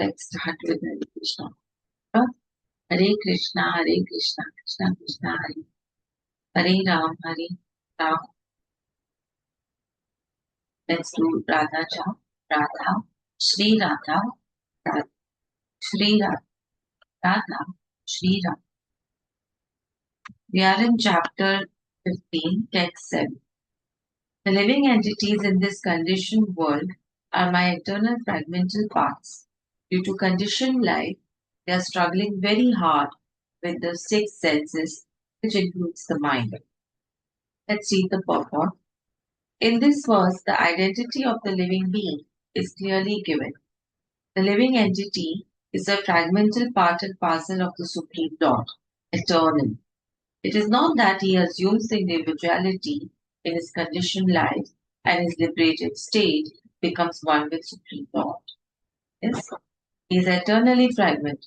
Let's start with Hare Krishna. Hare Krishna, Hare Krishna, Krishna Krishna, Hare Ram, Hare Ram. Let's do Radha Jam. Radha, Shri Radha, Radha, Shri Radha, Radha, Shri Radha. We are in chapter 15, text 7. The living entities in this conditioned world are my eternal fragmental parts. Due to conditioned life, they are struggling very hard with the six senses, which includes the mind. Let's read the purport. In this verse, the identity of the living being is clearly given. The living entity is a fragmental part and parcel of the Supreme Lord, eternal. It is not that he assumes the individuality in his conditioned life and his liberated state becomes one with Supreme Lord. Yes, he is eternally fragmented.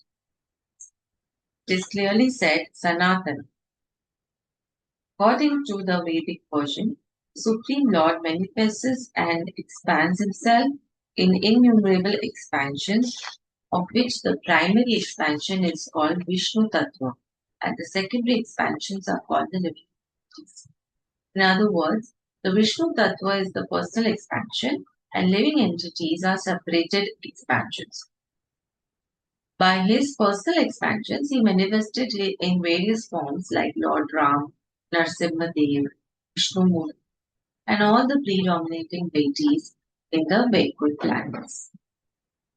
It is clearly said, Sanatan. According to the Vedic version, Supreme Lord manifests and expands himself in innumerable expansions, of which the primary expansion is called Vishnu Tattva, and the secondary expansions are called the living entities. In other words, the Vishnu Tattva is the personal expansion, and living entities are separated expansions. By his personal expansions, he manifested in various forms like Lord Ram, Narsimhadev, Vishnu, and all the predominating deities in the Vaikunt planets.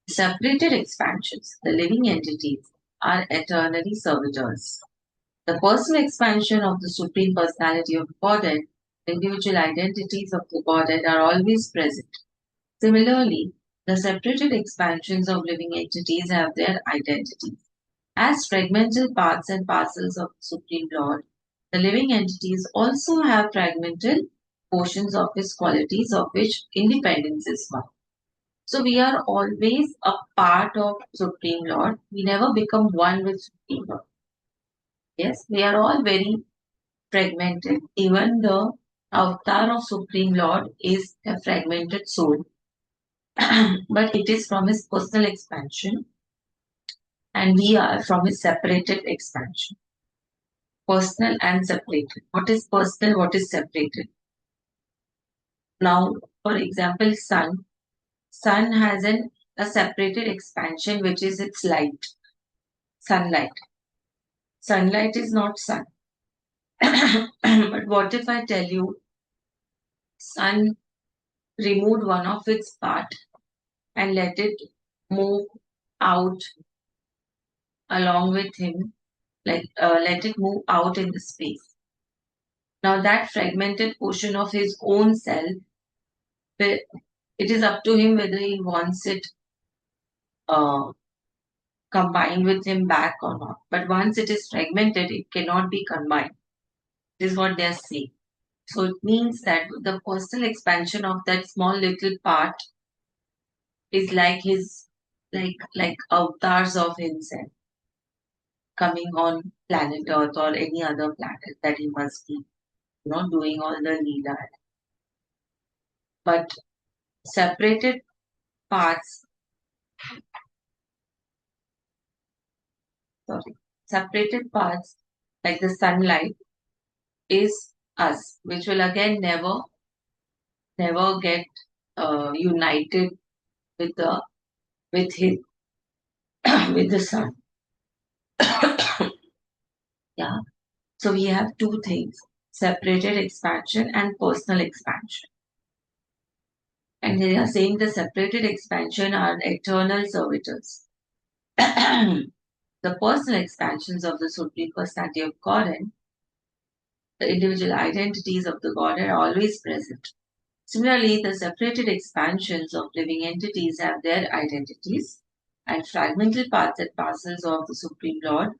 Separated expansions, the living entities, are eternally servitors. The personal expansion of the Supreme Personality of Godhead, the individual identities of the Godhead are always present. Similarly, the separated expansions of living entities have their identities. As fragmental parts and parcels of the Supreme Lord, the living entities also have fragmental portions of his qualities, of which independence is one. So we are always a part of Supreme Lord. We never become one with Supreme Lord. Yes, we are all very fragmented. Even the avatar of Supreme Lord is a fragmented soul, but it is from his personal expansion, and we are from his separated expansion. Personal and separated. What is personal? What is separated? Now, for example, sun. Sun has a separated expansion, which is its light. Sunlight. Sunlight is not sun. But what if I tell you sun removed one of its part and let it move out along with him, like let it move out in the space. Now that fragmented portion of his own self, it is up to him whether he wants it combined with him back or not. But once it is fragmented, it cannot be combined. This is what they are saying. So it means that the personal expansion of that small little part is like his like avatars of himself coming on planet Earth or any other planet that he must be, doing all the leela. But separated parts, separated parts like the sunlight is us, which will again never get united with the with his with the sun. Yeah. So we have two things: separated expansion and personal expansion. And they are saying the separated expansion are eternal servitors. The personal expansions of the Supreme Personality of Godhead, the individual identities of the Godhead are always present. Similarly, the separated expansions of living entities have their identities, and fragmental parts and parcels of the Supreme Lord.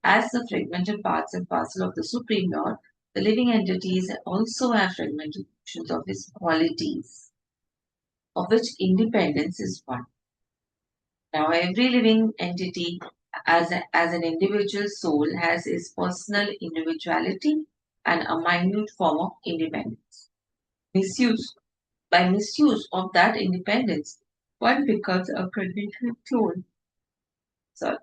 As the fragmental parts and parcel of the Supreme Lord, the living entities also have fragmental portions of his qualities, of which independence is one. Now, every living entity as an individual soul has its personal individuality and a minute form of independence. By misuse of that independence, one becomes a conditioned soul Sorry.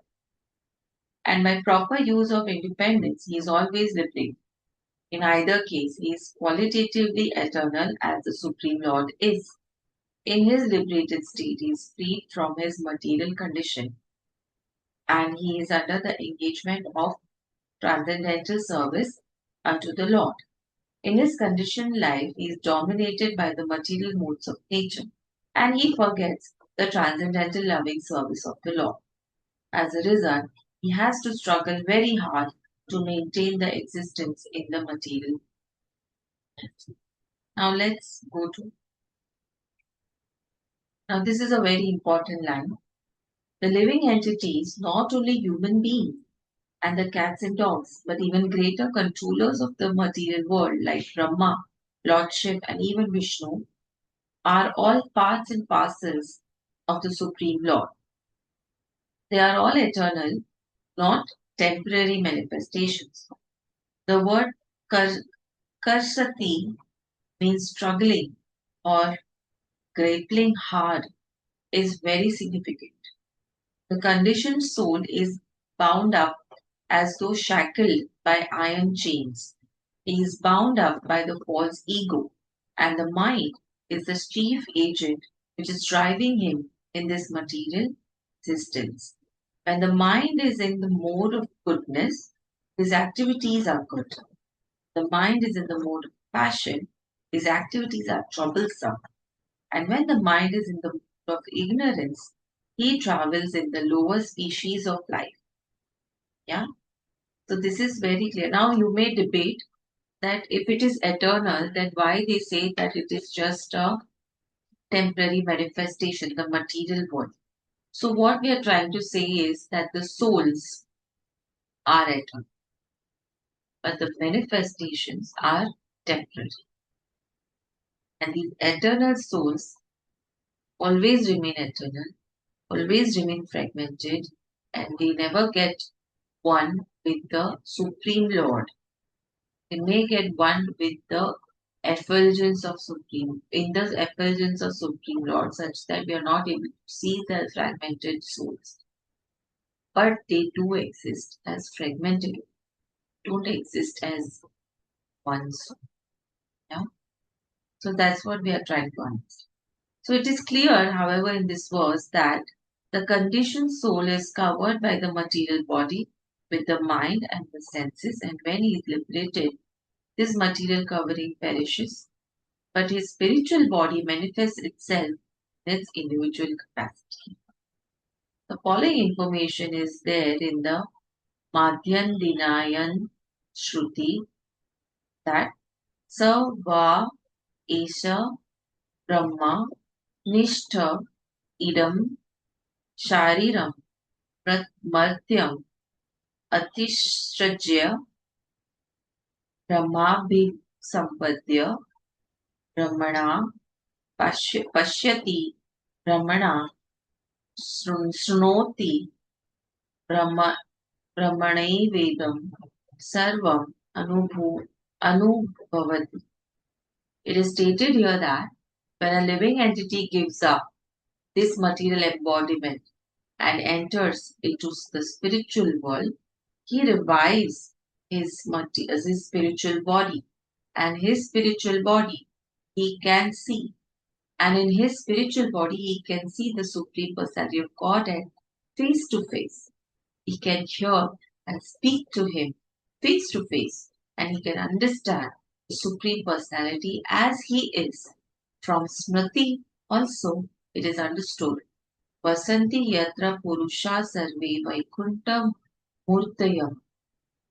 And by proper use of independence, he is always liberated. In either case, he is qualitatively eternal as the Supreme Lord is. In his liberated state, he is freed from his material condition and he is under the engagement of transcendental service unto the Lord. In his conditioned life, he is dominated by the material modes of nature and he forgets the transcendental loving service of the Lord. As a result, he has to struggle very hard to maintain the existence in the material. Now let's go to. Now this is a very important line. The living entities, not only human beings and the cats and dogs, but even greater controllers of the material world like Brahma, Lord Shiv, and even Vishnu, are all parts and parcels of the Supreme Lord. They are all eternal, not temporary manifestations. The word karsati means struggling or grappling hard is very significant. The conditioned soul is bound up as though shackled by iron chains. He is bound up by the false ego, and the mind is the chief agent which is driving him in this material existence. When the mind is in the mode of goodness, his activities are good. The mind is in the mode of passion, his activities are troublesome. And when the mind is in the mode of ignorance, he travels in the lower species of life. Yeah. So this is very clear. Now you may debate that if it is eternal, then why they say that it is just a temporary manifestation, the material world. So what we are trying to say is that the souls are eternal, but the manifestations are temporary. And these eternal souls always remain eternal, always remain fragmented, and they never get one with the Supreme Lord. They may get one with the effulgence of Supreme, in the effulgence of Supreme Lord, such that we are not able to see the fragmented souls. But they do exist as fragmented, don't exist as one soul. Yeah? So that's what we are trying to understand. So it is clear, however, in this verse that the conditioned soul is covered by the material body with the mind and the senses, and when he is liberated, this material covering perishes, but his spiritual body manifests itself in its individual capacity. The following information is there in the Madhyandinayan Shruti that Sa Esha Brahma Nishtha Idam Shariram Martyam Atishajya Brahmabhi Sampadya Brahmana Pashyati Brahmana Shrunoti Brahma Brahmanaivedam Sarvam Anubhavati. It is stated here that when a living entity gives up this material embodiment and enters into the spiritual world, he revives his spiritual body, and his spiritual body he can see. And in his spiritual body, he can see the Supreme Personality of Godhead face to face. He can hear and speak to him face to face, and he can understand the Supreme Personality as he is. From Smriti also it is understood. Vasanti yatra purusha sarve vaikuntam murtayam.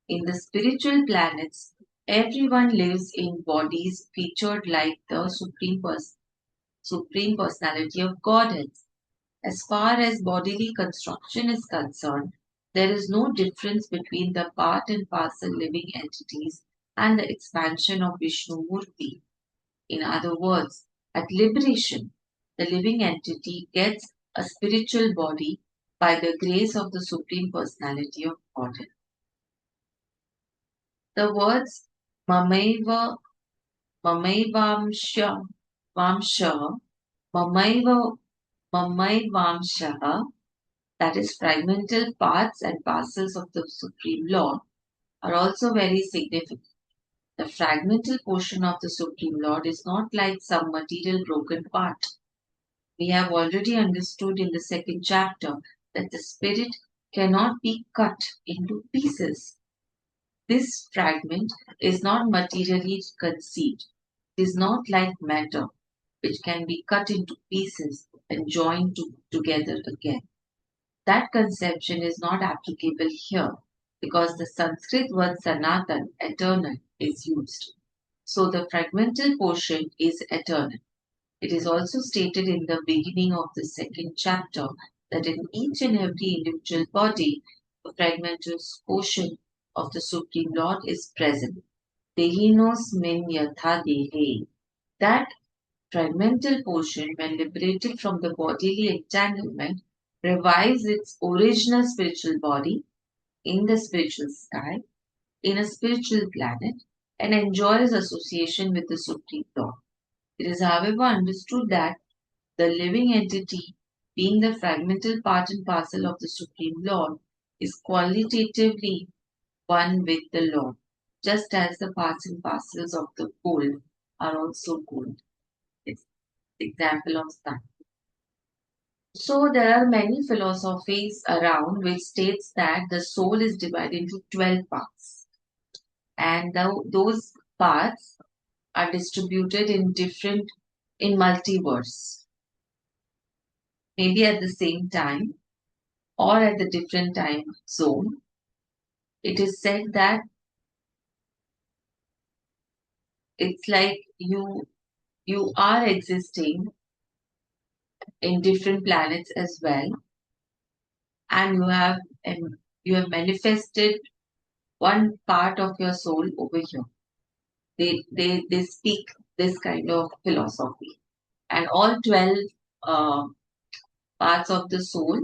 In the spiritual planets, everyone lives in bodies featured like the Supreme Personality of Godhead. As far as bodily construction is concerned, there is no difference between the part and parcel living entities and the expansion of Vishnu Murti. In other words, at liberation, the living entity gets a spiritual body by the grace of the Supreme Personality of Godhead. The words Mamaiva, Mamaivamsha, Vamsha, Mamaiva, Mamaivamshaha that is, fragmental parts and parcels of the Supreme Lord, are also very significant. The fragmental portion of the Supreme Lord is not like some material broken part. We have already understood in the second chapter that the spirit cannot be cut into pieces. This fragment is not materially conceived. It is not like matter, which can be cut into pieces and joined together again. That conception is not applicable here because the Sanskrit word Sanatan, eternal, is used. So the fragmental portion is eternal. It is also stated in the beginning of the second chapter that in each and every individual body, the fragmental portion of the Supreme Lord is present. Dehinos min yatha dehe. That fragmental portion, when liberated from the bodily entanglement, revives its original spiritual body in the spiritual sky, in a spiritual planet, and enjoys association with the Supreme Lord. It is, however, understood that the living entity, being the fragmental part and parcel of the Supreme Lord, is qualitatively one with the Lord, just as the parts and parcels of the gold are also gold. It's the example of sun. So there are many philosophies around which states that the soul is divided into 12 parts, and those parts are distributed in multiverse, maybe at the same time or at the different time zone. It is said that it's like you are existing in different planets as well, and you have manifested one part of your soul over here. They speak this kind of philosophy, and all 12 uh, parts of the soul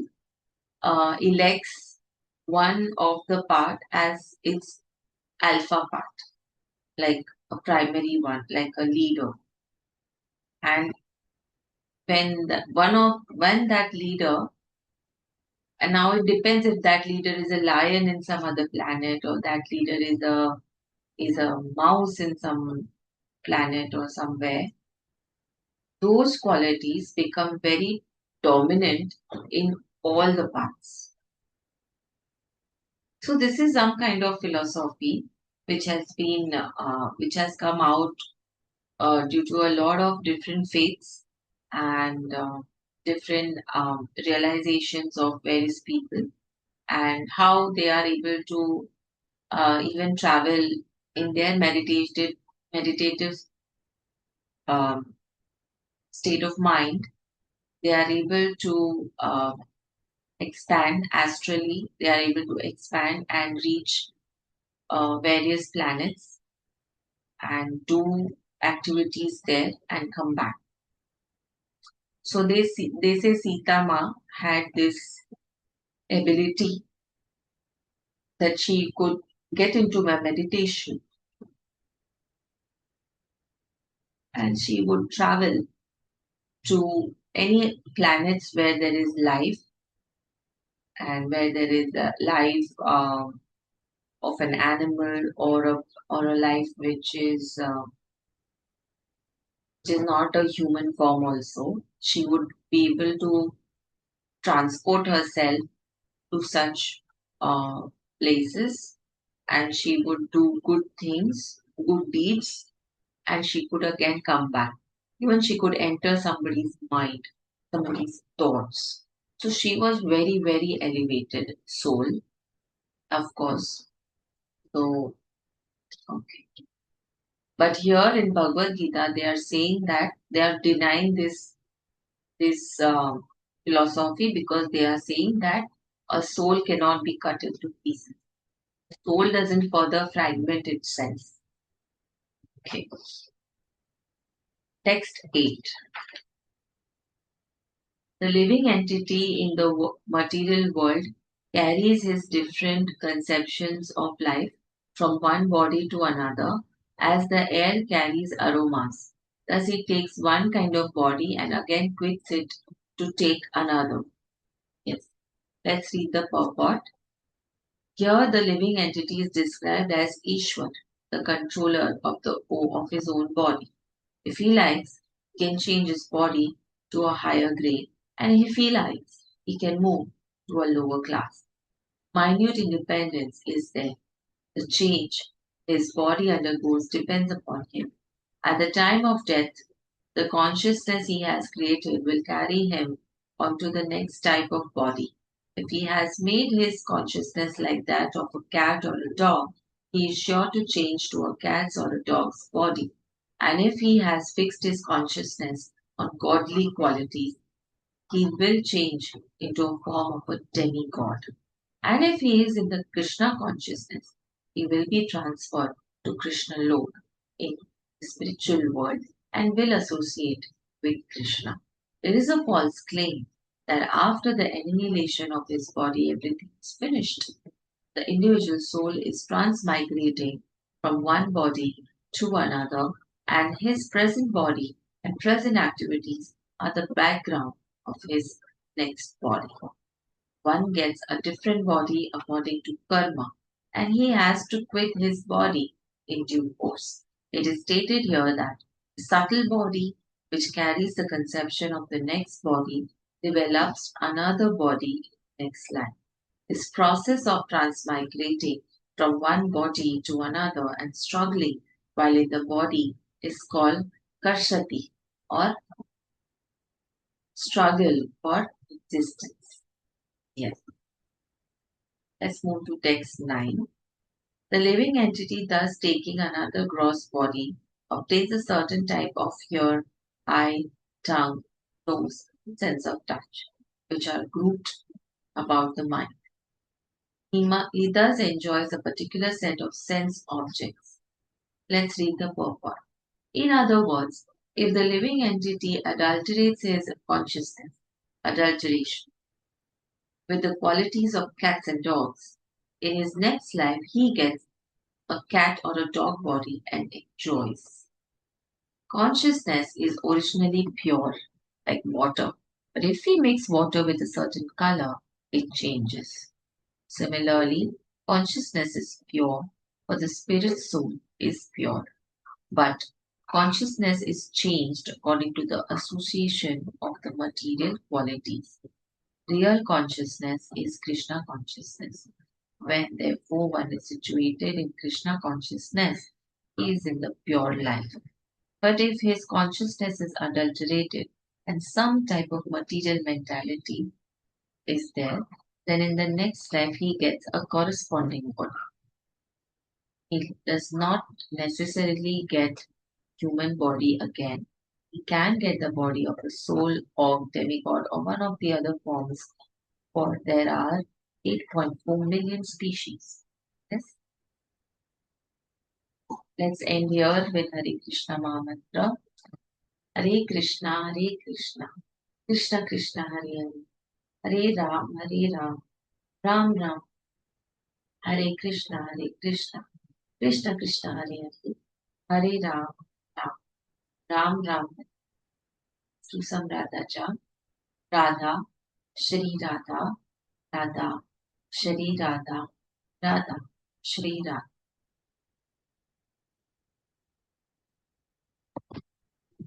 elects one of the part as its alpha part, like a primary one, like a leader. And when that leader, and now it depends if that leader is a lion in some other planet, or that leader is a mouse in some planet or somewhere, those qualities become very dominant in all the parts. So this is some kind of philosophy which has come out due to a lot of different faiths and different realizations of various people, and how they are able to even travel in their meditative um, state of mind. They are able to expand astrally. They are able to expand and reach various planets and do activities there and come back. So they say Sita Ma had this ability that she could get into a meditation, and she would travel to any planets where there is life and where there is a life of an animal or a life which is not a human form. Also, she would be able to transport herself to such uh, places, and she would do good things, good deeds, and she could again come back. Even she could enter somebody's mind, somebody's thoughts. So she was very, very elevated soul, of course. So, okay. But here in Bhagavad Gita, they are saying that they are denying this philosophy, because they are saying that a soul cannot be cut into pieces. Soul doesn't further fragment itself. Okay. Text 8. The living entity in the material world carries his different conceptions of life from one body to another, as the air carries aromas. Thus, he takes one kind of body and again quits it to take another. Yes. Let's read the purport. Here, the living entity is described as Ishwar, the controller of his own body. If he likes, he can change his body to a higher grade, and if he likes, he can move to a lower class. Minute independence is there. The change his body undergoes depends upon him. At the time of death, the consciousness he has created will carry him onto the next type of body. If he has made his consciousness like that of a cat or a dog, he is sure to change to a cat's or a dog's body. And if he has fixed his consciousness on godly qualities, he will change into a form of a demigod. And if he is in the Krishna consciousness, he will be transferred to Krishna Lok in the spiritual world and will associate with Krishna. There is a false claim that after the annihilation of his body, everything is finished. The individual soul is transmigrating from one body to another, and his present body and present activities are the background of his next body. One gets a different body according to karma, and he has to quit his body in due course. It is stated here that the subtle body, which carries the conception of the next body, develops another body in the next life. This process of transmigrating from one body to another and struggling while in the body is called karshati, or struggle for existence. Yes. Let's move to text 9. The living entity, thus taking another gross body, obtains a certain type of ear, eye, tongue, nose, and sense of touch, which are grouped about the mind. He thus enjoys a particular set of sense objects. Let's read the purport. In other words, if the living entity adulterates his consciousness, adulteration, with the qualities of cats and dogs, in his next life he gets a cat or a dog body and enjoys. Consciousness is originally pure, like water, but if we mix water with a certain color, it changes. Similarly, consciousness is pure, for the spirit soul is pure, but consciousness is changed according to the association of the material qualities. Real consciousness is Krishna consciousness. When therefore one is situated in Krishna consciousness, he is in the pure life. But if his consciousness is adulterated and some type of material mentality is there, then in the next life he gets a corresponding body. He does not necessarily get human body again. He can get the body of a soul or demigod or one of the other forms, for there are 8.4 million species. Yes. Let's end here with Hare Krishna Mahamantra. Hare Krishna, Hare Krishna, Krishna Krishna, Hare Hare, Hare Ram, Hare Ram, Ram Ram, Hare Krishna, Hare Krishna, Krishna Krishna, Hare Hare, Hare Ram, Ram, Ram Ram. Susam Radha Cha, Radha, Shri Radha, Radha, Shri Radha, Radha, Shri Radha.